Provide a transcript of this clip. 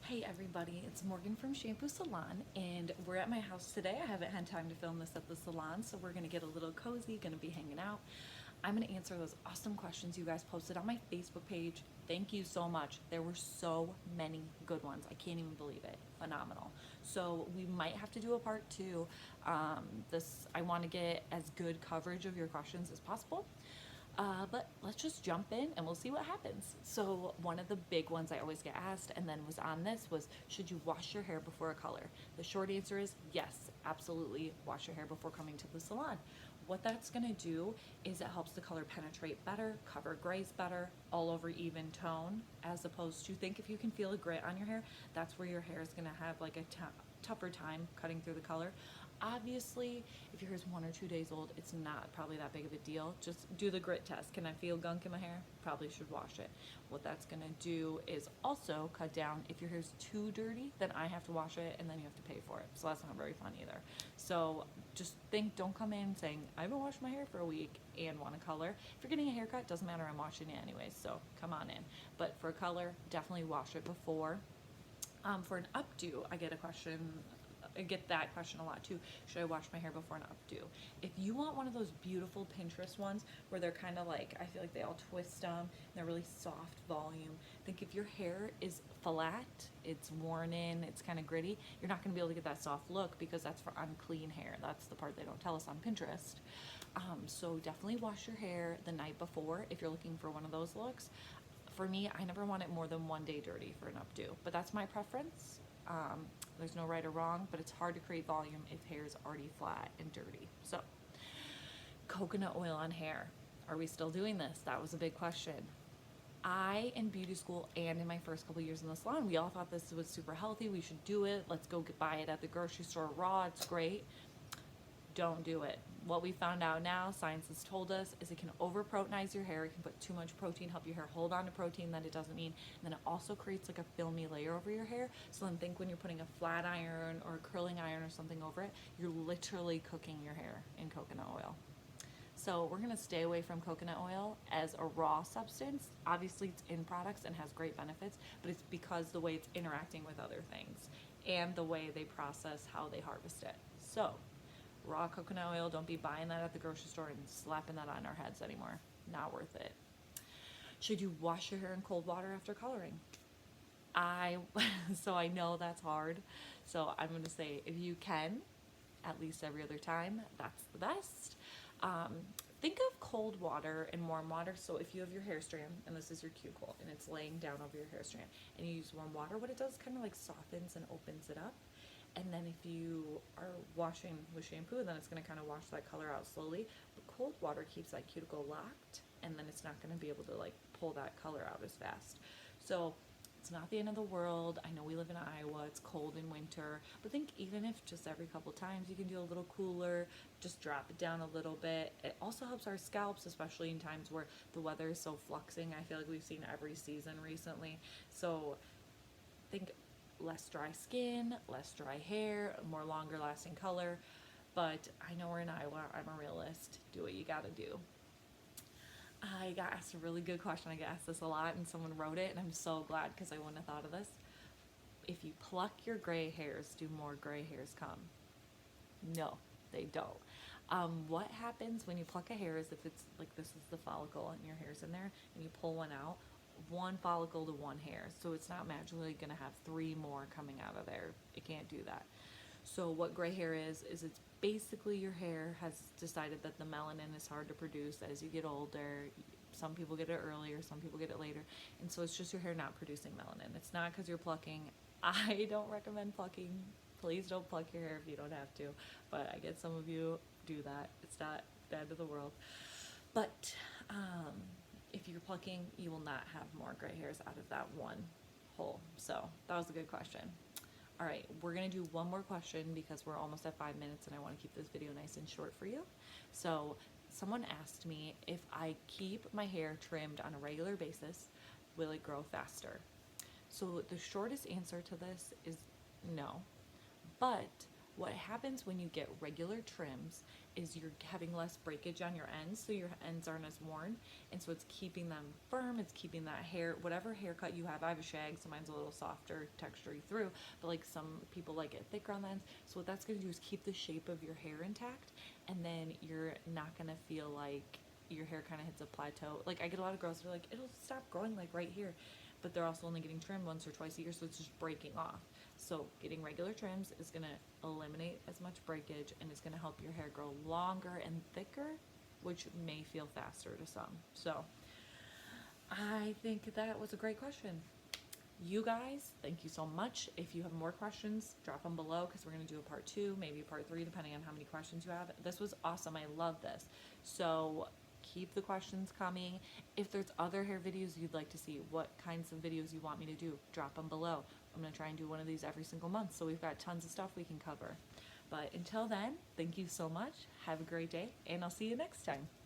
Hey everybody, it's Morgan from Shampoo Salon, and we're at my house today. I haven't had time to film this at the salon, so we're gonna get a little cozy, gonna be hanging out. I'm gonna answer those awesome questions you guys posted on my Facebook page. Thank you so much. There were so many good ones. I can't even believe it. Phenomenal. So we might have to do a part two. I want to get as good coverage of your questions as possible. But let's just jump in and we'll see what happens. So one of the big ones I always get asked and then was on this was, should you wash your hair before a color? The short answer is yes, absolutely wash your hair before coming to the salon. What that's gonna do is it helps the color penetrate better, cover grays better, all over even tone, as opposed to, think if you can feel a grit on your hair, that's where your hair is gonna have like a tougher time cutting through the color. Obviously, if your hair is 1 or 2 days old, it's not probably that big of a deal. Just do the grit test. Can I feel gunk in my hair? Probably should wash it. What that's gonna do is also cut down, if your hair is too dirty, then I have to wash it and then you have to pay for it. So that's not very fun either. So just think, don't come in saying, I haven't washed my hair for a week and want a color. If you're getting a haircut, doesn't matter, I'm washing it anyways, so come on in. But for a color, definitely wash it before. For an updo, I get that question a lot too. Should I wash my hair before an updo? If you want one of those beautiful Pinterest ones where they're kind of like, I feel like they all twist them, and they're really soft volume. Think if your hair is flat, it's worn in, it's kind of gritty, you're not going to be able to get that soft look because that's for unclean hair. That's the part they don't tell us on Pinterest. So definitely wash your hair the night before if you're looking for one of those looks. For me, I never want it more than 1 day dirty for an updo, but that's my preference. There's no right or wrong, but it's hard to create volume if hair is already flat and dirty. So, coconut oil on hair. Are we still doing this? That was a big question. I, in beauty school and in my first couple years in the salon, we all thought this was super healthy. We should do it. Let's go buy it at the grocery store raw. It's great. Don't do it. What we found out now, science has told us, is it can over-proteinize your hair. It can put too much protein, help your hair hold on to protein that it doesn't need. And then it also creates like a filmy layer over your hair. So then think when you're putting a flat iron or a curling iron or something over it, you're literally cooking your hair in coconut oil. So we're gonna stay away from coconut oil as a raw substance. Obviously it's in products and has great benefits, but it's because the way it's interacting with other things and the way they process how they harvest it. So raw coconut oil, don't be buying that at the grocery store and slapping that on our heads anymore. Not worth it. Should you wash your hair in cold water after coloring? So I know that's hard. So I'm gonna say if you can, at least every other time, that's the best. Think of cold water and warm water. So if you have your hair strand, and this is your cuticle, and it's laying down over your hair strand, and you use warm water, what it does kind of like softens and opens it up. And then if you are washing with shampoo, then it's going to kind of wash that color out slowly. But cold water keeps that cuticle locked, and then it's not going to be able to like pull that color out as fast. So it's not the end of the world. I know we live in Iowa, it's cold in winter, but think even if just every couple times you can do a little cooler, just drop it down a little bit. It also helps our scalps, especially in times where the weather is so fluxing. I feel like we've seen every season recently. So think less dry skin, less dry hair, more longer lasting color. But I know we're in Iowa, I'm a realist. Do what you gotta do. I got asked a really good question. I get asked this a lot and someone wrote it and I'm so glad because I wouldn't have thought of this. If you pluck your gray hairs, do more gray hairs come? No, they don't. What happens when you pluck a hair is if it's like this is the follicle and your hair's in there and you pull one out, one follicle to one hair. So it's not magically gonna have 3 more coming out of there. It can't do that. So what gray hair is it's basically your hair has decided that the melanin is hard to produce as you get older. Some people get it earlier, some people get it later. And so it's just your hair not producing melanin. It's not because you're plucking. I don't recommend plucking. Please don't pluck your hair if you don't have to. But I get some of you do that. It's not the end of the world. But if you're plucking, you will not have more gray hairs out of that one hole. So that was a good question. All right, we're gonna do one more question because we're almost at 5 minutes and I wanna keep this video nice and short for you. So someone asked me if I keep my hair trimmed on a regular basis, will it grow faster? So the shortest answer to this is no. But What happens when you get regular trims is you're having less breakage on your ends, so your ends aren't as worn, and so it's keeping them firm, it's keeping that hair, whatever haircut you have. I have a shag, so mine's a little softer, textury through, but like some people like it thicker on the ends. So what that's gonna do is keep the shape of your hair intact, and then you're not gonna feel like your hair kind of hits a plateau. Like I get a lot of girls that are like, it'll stop growing like right here, but they're also only getting trimmed once or twice a year, so it's just breaking off. So getting regular trims is gonna eliminate as much breakage, and it's gonna help your hair grow longer and thicker, which may feel faster to some. So I think that was a great question. You guys, thank you so much. If you have more questions, drop them below, because we're going to do a part 2, maybe a part 3, depending on how many questions you have. This was awesome. I love this. So keep the questions coming. If there's other hair videos you'd like to see, what kinds of videos you want me to do, drop them below. I'm going to try and do one of these every single month, so we've got tons of stuff we can cover. But until then, thank you so much. Have a great day, and I'll see you next time.